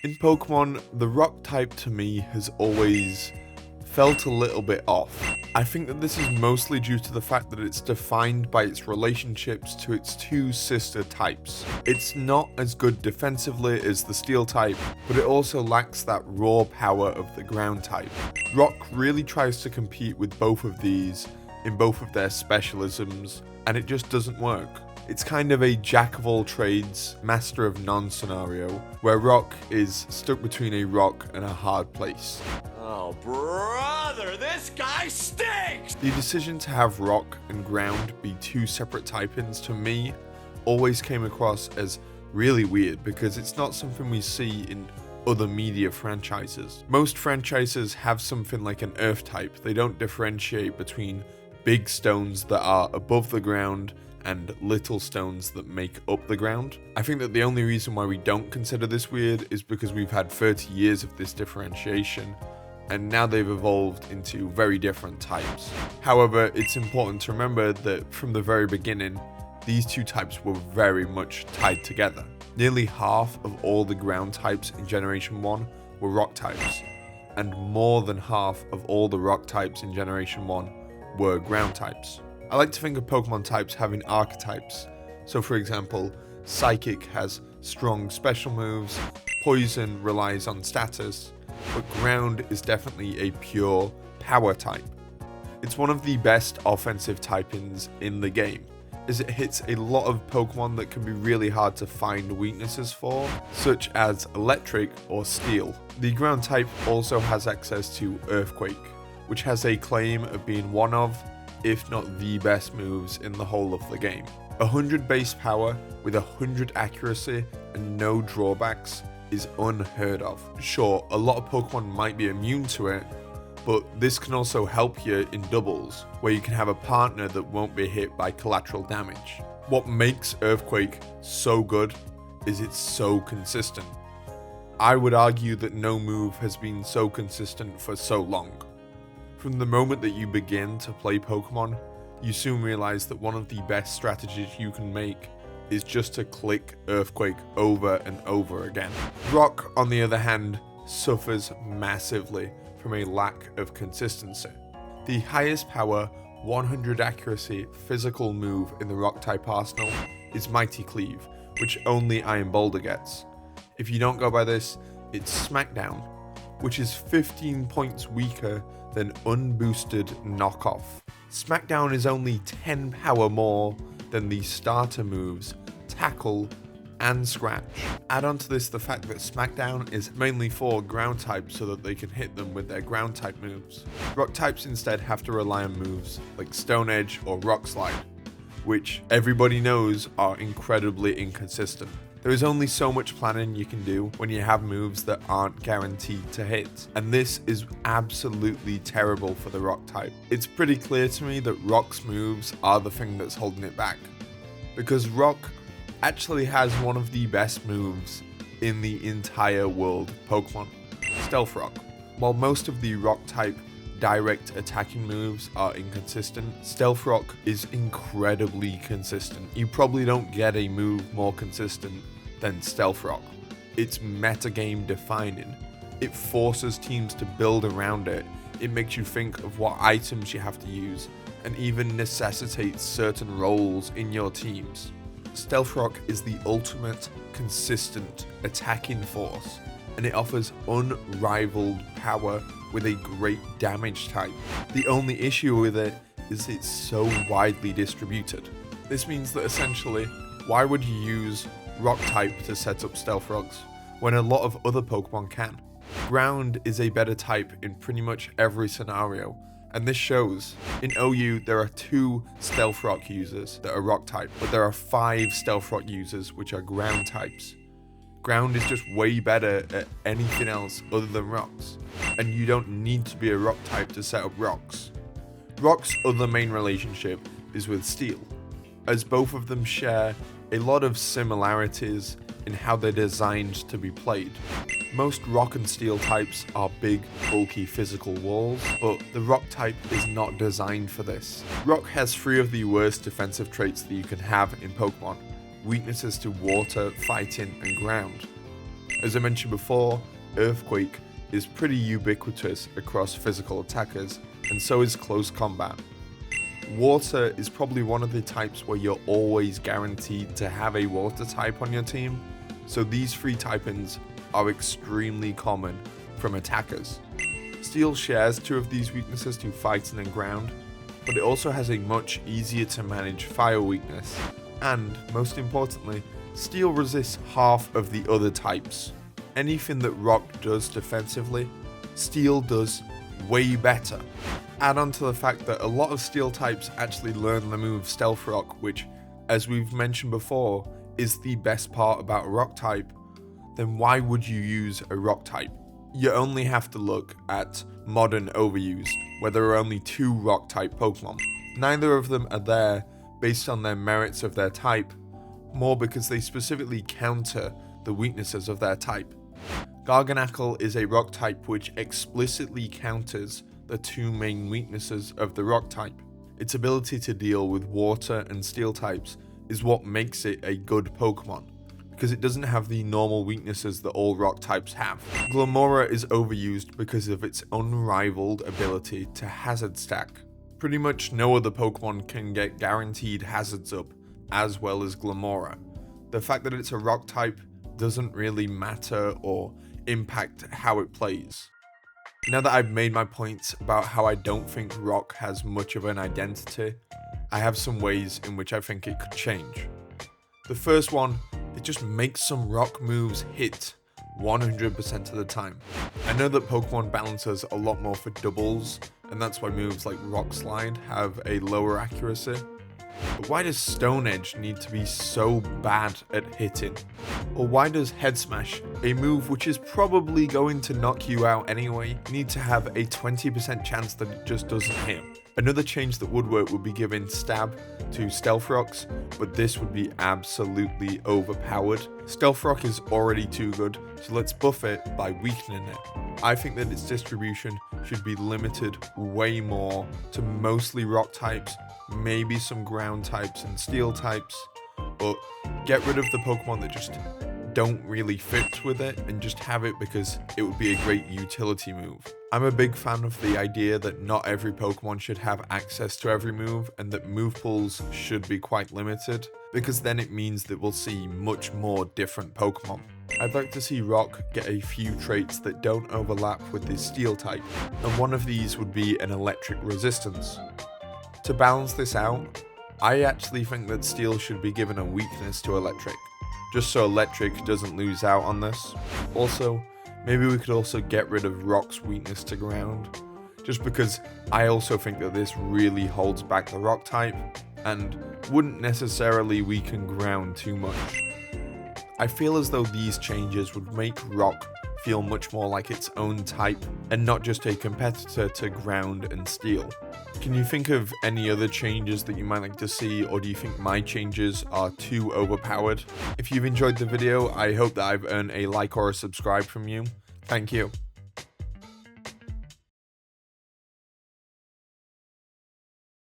In Pokemon, the rock type to me has always felt a little bit off. I think that this is mostly due to the fact that it's defined by its relationships to its two sister types. It's not as good defensively as the steel type, but it also lacks that raw power of the ground type. Rock really tries to compete with both of these in both of their specialisms, and it just doesn't work. It's kind of a jack of all trades, master of none scenario, where Rock is stuck between a rock and a hard place. Oh, brother, this guy stinks! The decision to have Rock and Ground be two separate typings to me always came across as really weird because it's not something we see in other media franchises. Most franchises have something like an Earth type. They don't differentiate between big stones that are above the ground and little stones that make up the ground. I think that the only reason why we don't consider this weird is because we've had 30 years of this differentiation, and now they've evolved into very different types. However, it's important to remember that from the very beginning, these two types were very much tied together. Nearly half of all the ground types in Generation 1 were rock types, and more than half of all the rock types in Generation 1 were ground types. I like to think of Pokemon types having archetypes. So for example, Psychic has strong special moves, Poison relies on status, but Ground is definitely a pure power type. It's one of the best offensive typings in the game, as it hits a lot of Pokemon that can be really hard to find weaknesses for, such as Electric or Steel. The Ground type also has access to Earthquake, which has a claim of being one of, if not the best moves in the whole of the game. 100 base power with 100 accuracy and no drawbacks is unheard of. Sure, a lot of Pokemon might be immune to it, but this can also help you in doubles, where you can have a partner that won't be hit by collateral damage. What makes Earthquake so good is it's so consistent. I would argue that no move has been so consistent for so long. From the moment that you begin to play Pokemon, you soon realize that one of the best strategies you can make is just to click Earthquake over and over again. Rock, on the other hand, suffers massively from a lack of consistency. The highest power, 100 accuracy physical move in the Rock type arsenal is Mighty Cleave, which only Iron Boulder gets. If you don't go by this, it's Smackdown, which is 15 points weaker than unboosted knockoff. Smackdown is only 10 power more than the starter moves Tackle and Scratch. Add on to this the fact that Smackdown is mainly for ground types so that they can hit them with their ground type moves. Rock types instead have to rely on moves like Stone Edge or Rock Slide, which everybody knows are incredibly inconsistent. There is only so much planning you can do when you have moves that aren't guaranteed to hit, and this is absolutely terrible for the Rock type. It's pretty clear to me that Rock's moves are the thing that's holding it back, because Rock actually has one of the best moves in the entire world of Pokemon, Stealth Rock. While most of the Rock type direct attacking moves are inconsistent, Stealth Rock is incredibly consistent. You probably don't get a move more consistent than Stealth Rock. It's metagame defining. It forces teams to build around it. It makes you think of what items you have to use, and even necessitates certain roles in your teams. Stealth Rock is the ultimate consistent attacking force, and it offers unrivaled power with a great damage type. The only issue with it is it's so widely distributed. This means that essentially, why would you use Rock type to set up Stealth Rocks when a lot of other Pokemon can? Ground is a better type in pretty much every scenario, and this shows. In OU, there are 2 Stealth Rock users that are Rock type, but there are 5 Stealth Rock users which are Ground types. Ground is just way better at anything else other than rocks, and you don't need to be a rock type to set up rocks. Rock's other main relationship is with Steel, as both of them share a lot of similarities in how they're designed to be played. Most Rock and Steel types are big, bulky physical walls, but the Rock type is not designed for this. Rock has 3 of the worst defensive traits that you can have in Pokemon: weaknesses to water, fighting, and ground. As I mentioned before, Earthquake is pretty ubiquitous across physical attackers, and so is close combat. Water is probably one of the types where you're always guaranteed to have a water type on your team, so these 3 type-ins are extremely common from attackers. Steel shares 2 of these weaknesses to fighting and ground, but it also has a much easier to manage fire weakness, and most importantly, Steel resists half of the other types. Anything that Rock does defensively, Steel does way better. Add on to the fact that a lot of Steel types actually learn the move Stealth Rock, which, as we've mentioned before, is the best part about a Rock type, then why would you use a Rock type? You only have to look at Modern Overused, where there are only 2 Rock type Pokemon. Neither of them are there based on their merits of their type, more because they specifically counter the weaknesses of their type. Garganacl is a Rock type which explicitly counters the 2 main weaknesses of the Rock type. Its ability to deal with Water and Steel types is what makes it a good Pokemon, because it doesn't have the normal weaknesses that all Rock types have. Glimmora is overused because of its unrivaled ability to Hazard Stack. Pretty much no other Pokemon can get guaranteed hazards up as well as Glimmora. The fact that it's a Rock type doesn't really matter or impact how it plays. Now that I've made my points about how I don't think Rock has much of an identity, I have some ways in which I think it could change. The first one, it just makes some Rock moves hit 100% of the time. I know that Pokemon balances a lot more for doubles, and that's why moves like Rock Slide have a lower accuracy. But why does Stone Edge need to be so bad at hitting? Or why does Head Smash, a move which is probably going to knock you out anyway, need to have a 20% chance that it just doesn't hit? Another change that would work would be giving Stab to Stealth Rocks, but this would be absolutely overpowered. Stealth Rock is already too good, so let's buff it by weakening it. I think that its distribution should be limited way more to mostly Rock types, maybe some ground types and Steel types, but get rid of the Pokemon that just don't really fit with it and just have it because it would be a great utility move. I'm a big fan of the idea that not every Pokemon should have access to every move and that move pools should be quite limited, because then it means that we'll see much more different Pokemon. I'd like to see Rock get a few traits that don't overlap with his Steel type, and one of these would be an electric resistance. To balance this out, I actually think that Steel should be given a weakness to Electric, just so Electric doesn't lose out on this. Also, maybe we could also get rid of Rock's weakness to Ground, just because I also think that this really holds back the Rock type, and wouldn't necessarily weaken Ground too much. I feel as though these changes would make Rock feel much more like its own type, and not just a competitor to Ground and Steel. Can you think of any other changes that you might like to see, or do you think my changes are too overpowered? If you've enjoyed the video, I hope that I've earned a like or a subscribe from you. Thank you.